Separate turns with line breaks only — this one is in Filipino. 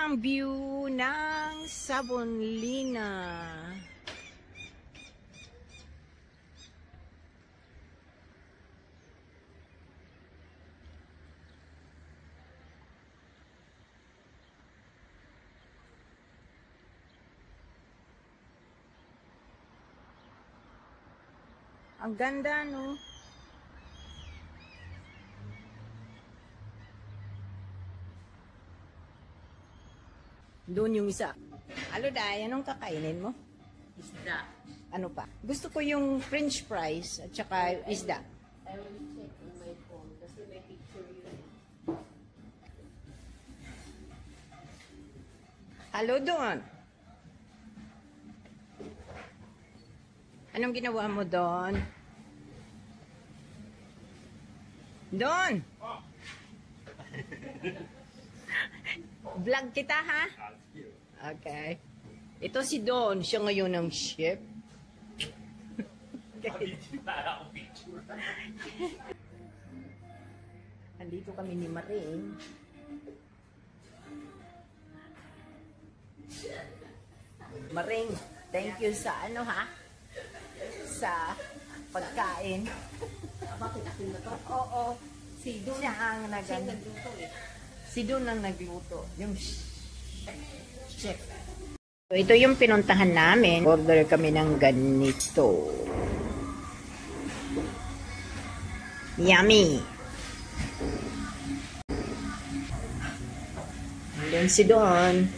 ang view ng Sabonlina. Ang ganda, no? Doon yung isa. Alo, Day, anong kakainin mo?
Isda.
Ano pa? Gusto ko yung french fries at saka isda.
I will check on my phone kasi may picture yun.
Halo, doon. Anong ginawa mo doon? Doon! Vlog kita, ha? Okay. Ito si Don. Siya ngayon ang chef. Andito kami ni Maring. Maring, thank you sa ano, ha? Sa pagkain.
Bakit ako na to?
Oo. Si Don ang
Siya nagluto eh.
Si Don ang nagluto. Yung chef. So, ito yung pinuntahan namin. Order kami ng ganito. Yummy! And then si Don.